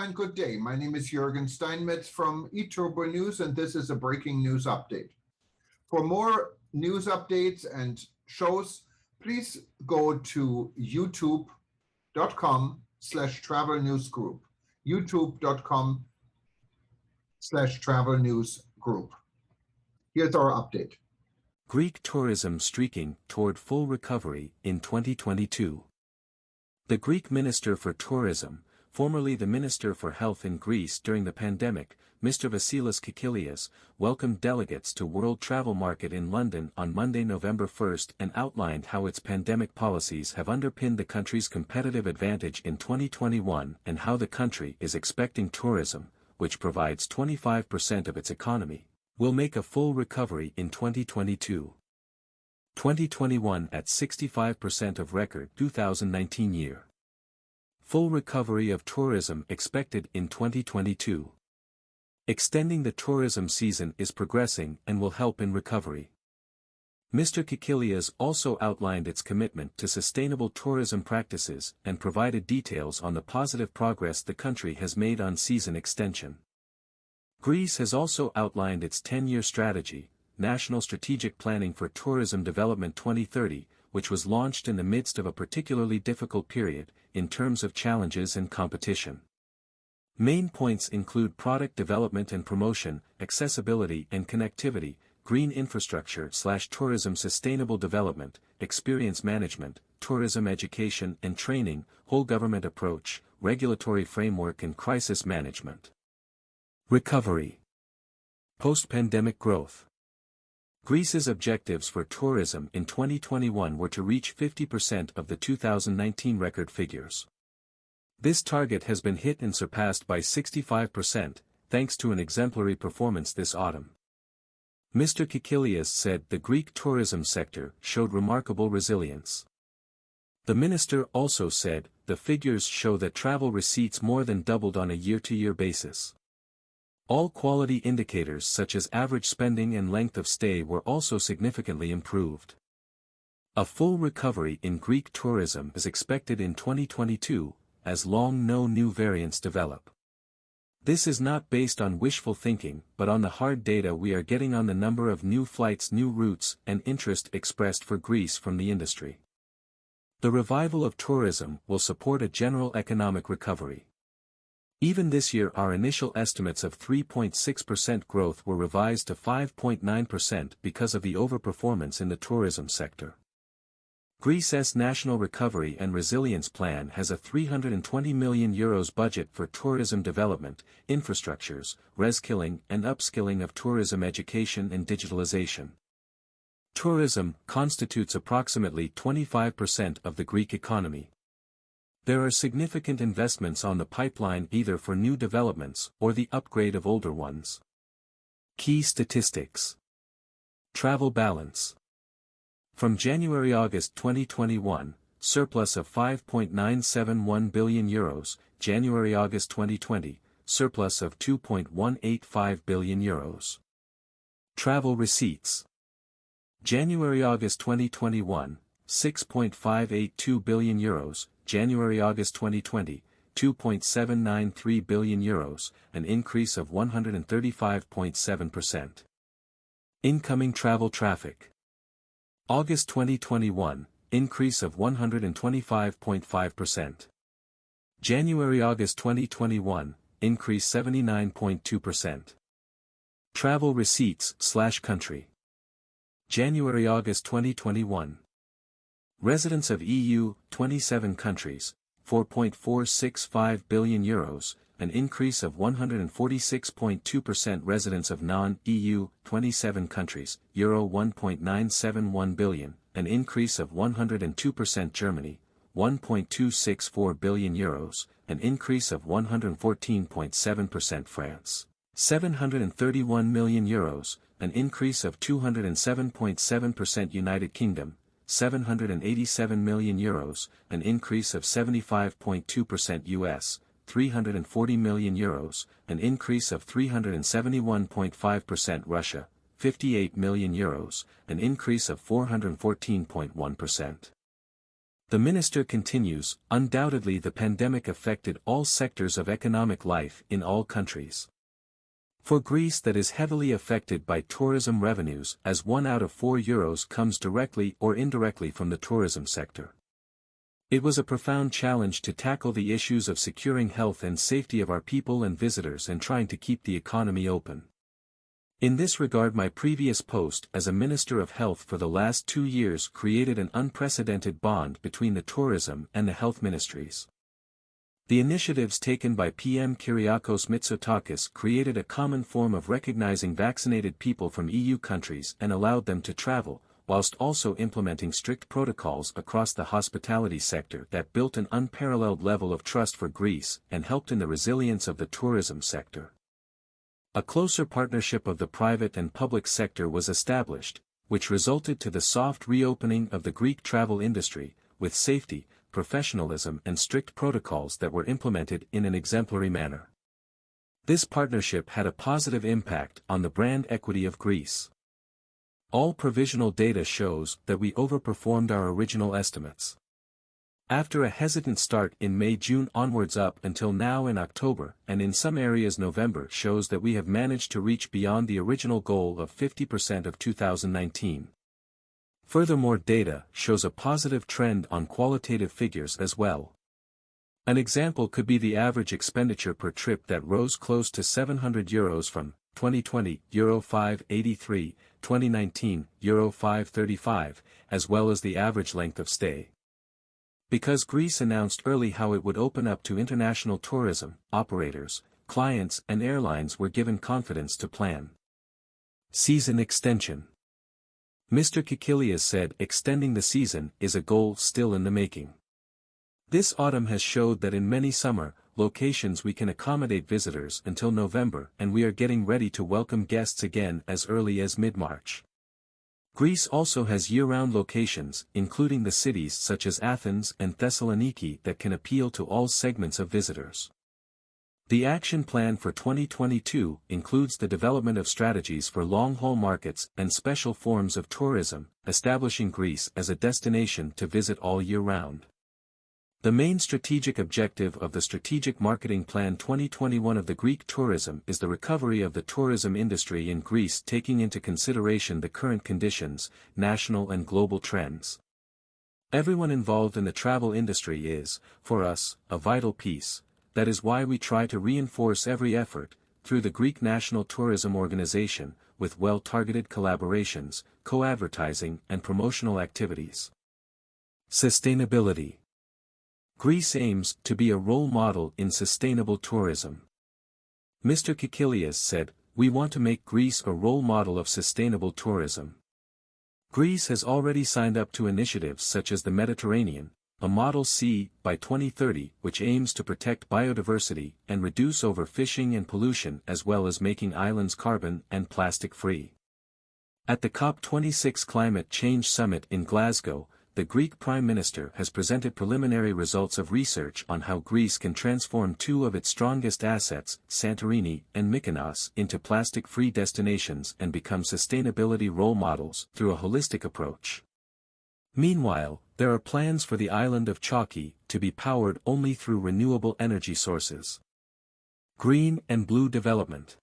and good day. My name is Jürgen Steinmetz from eTurboNews, and this is a breaking news update. For more news updates and shows, please go to youtube.com/travel news group. youtube.com/travel news group. Here's our update. Greek tourism streaking toward full recovery in 2022. The Greek Minister for Tourism, formerly the Minister for Health in Greece during the pandemic, Mr. Vasilis Kikilias, welcomed delegates to World Travel Market in London on Monday, November 1st and outlined how its pandemic policies have underpinned the country's competitive advantage in 2021 and how the country is expecting tourism, which provides 25% of its economy, will make a full recovery in 2022. 2021 at 65% of record 2019 year. Full recovery of tourism expected in 2022. Extending the tourism season is progressing and will help in recovery. Mr. Kikilias also outlined its commitment to sustainable tourism practices and provided details on the positive progress the country has made on season extension. Greece has also outlined its 10-year strategy, National Strategic Planning for Tourism Development 2030, which was launched in the midst of a particularly difficult period, in terms of challenges and competition. Main points include product development and promotion, accessibility and connectivity, green infrastructure/tourism sustainable development, experience management, tourism education and training, whole government approach, regulatory framework and crisis management. Recovery. Post-pandemic growth. Greece's objectives for tourism in 2021 were to reach 50% of the 2019 record figures. This target has been hit and surpassed by 65%, thanks to an exemplary performance this autumn. Mr. Kikilias said the Greek tourism sector showed remarkable resilience. The minister also said the figures show that travel receipts more than doubled on a year-to-year basis. All quality indicators such as average spending and length of stay were also significantly improved. A full recovery in Greek tourism is expected in 2022, as long no new variants develop. This is not based on wishful thinking but on the hard data we are getting on the number of new flights, new routes, and interest expressed for Greece from the industry. The revival of tourism will support a general economic recovery. Even this year our initial estimates of 3.6% growth were revised to 5.9% because of the overperformance in the tourism sector. Greece's National Recovery and Resilience Plan has a €320 million budget for tourism development, infrastructures, reskilling and upskilling of tourism education and digitalization. Tourism constitutes approximately 25% of the Greek economy. There are significant investments on the pipeline either for new developments or the upgrade of older ones. Key statistics. Travel balance. From January-August 2021, surplus of €5.971 billion, January-August 2020, surplus of €2.185 billion. Travel receipts. January-August 2021, €6.582 billion, January-August 2020, €2.793 billion, an increase of 135.7%. Incoming travel traffic. August 2021, increase of 125.5%. January-August 2021, increase 79.2%. Travel receipts/country. January-August 2021. Residents of EU, 27 countries, €4.465 billion, an increase of 146.2%. Residents of non-EU, 27 countries, Euro 1.971 billion, an increase of 102%. Germany, €1.264 billion, an increase of 114.7%. France, €731 million, an increase of 207.7%. United Kingdom, €787 million, an increase of 75.2%. US, €340 million, an increase of 371.5%. Russia, €58 million, an increase of 414.1%. The minister continues, undoubtedly the pandemic affected all sectors of economic life in all countries. For Greece, that is heavily affected by tourism revenues, as 1 out of 4 euros comes directly or indirectly from the tourism sector. It was a profound challenge to tackle the issues of securing health and safety of our people and visitors and trying to keep the economy open. In this regard, my previous post as a Minister of Health for the last 2 years created an unprecedented bond between the tourism and the health ministries. The initiatives taken by PM Kyriakos Mitsotakis created a common form of recognizing vaccinated people from EU countries and allowed them to travel, whilst also implementing strict protocols across the hospitality sector that built an unparalleled level of trust for Greece and helped in the resilience of the tourism sector. A closer partnership of the private and public sector was established, which resulted to the soft reopening of the Greek travel industry, with safety, professionalism and strict protocols that were implemented in an exemplary manner. This partnership had a positive impact on the brand equity of Greece. All provisional data shows that we overperformed our original estimates. After a hesitant start in May-June onwards up until now in October, and in some areas November, shows that we have managed to reach beyond the original goal of 50% of 2019. Furthermore, data shows a positive trend on qualitative figures as well. An example could be the average expenditure per trip that rose close to €700 from 2020, Euro 583, 2019, Euro 535, as well as the average length of stay. Because Greece announced early how it would open up to international tourism, operators, clients and airlines were given confidence to plan. Season extension. Mr. Kikilias said extending the season is a goal still in the making. This autumn has showed that in many summer locations we can accommodate visitors until November, and we are getting ready to welcome guests again as early as mid-March. Greece also has year-round locations, including the cities such as Athens and Thessaloniki, that can appeal to all segments of visitors. The action plan for 2022 includes the development of strategies for long-haul markets and special forms of tourism, establishing Greece as a destination to visit all year round. The main strategic objective of the Strategic Marketing Plan 2021 of the Greek tourism is the recovery of the tourism industry in Greece, taking into consideration the current conditions, national and global trends. Everyone involved in the travel industry is, for us, a vital piece. That is why we try to reinforce every effort, through the Greek National Tourism Organization, with well-targeted collaborations, co-advertising and promotional activities. Sustainability. Greece aims to be a role model in sustainable tourism. Mr. Kikilias said, "We want to make Greece a role model of sustainable tourism." Greece has already signed up to initiatives such as the Mediterranean, a Model C by 2030, which aims to protect biodiversity and reduce overfishing and pollution, as well as making islands carbon and plastic-free. At the COP26 Climate Change Summit in Glasgow, the Greek Prime Minister has presented preliminary results of research on how Greece can transform 2 of its strongest assets, Santorini and Mykonos, into plastic-free destinations and become sustainability role models through a holistic approach. Meanwhile, there are plans for the island of Chaki to be powered only through renewable energy sources. Green and blue development.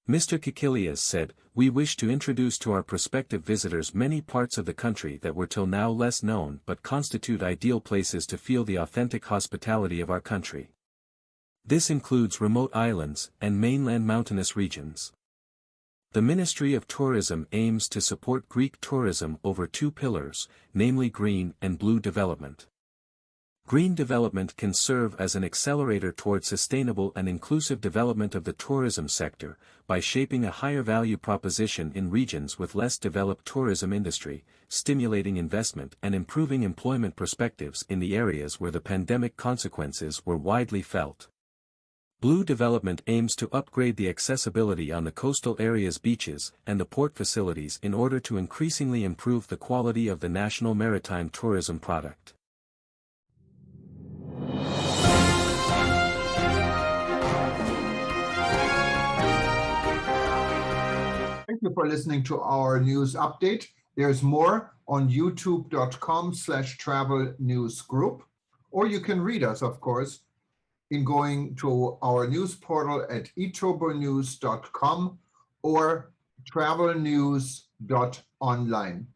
Mr. Kikilias said, "We wish to introduce to our prospective visitors many parts of the country that were till now less known but constitute ideal places to feel the authentic hospitality of our country. This includes remote islands and mainland mountainous regions." The Ministry of Tourism aims to support Greek tourism over 2 pillars, namely green and blue development. Green development can serve as an accelerator toward sustainable and inclusive development of the tourism sector, by shaping a higher value proposition in regions with less developed tourism industry, stimulating investment and improving employment perspectives in the areas where the pandemic consequences were widely felt. Blue development aims to upgrade the accessibility on the coastal areas, beaches, and the port facilities in order to increasingly improve the quality of the national maritime tourism product. Thank you for listening to our news update. There's more on youtube.com/travel news group, or you can read us, of course, in going to our news portal at eTurboNews.com or travelnews.online.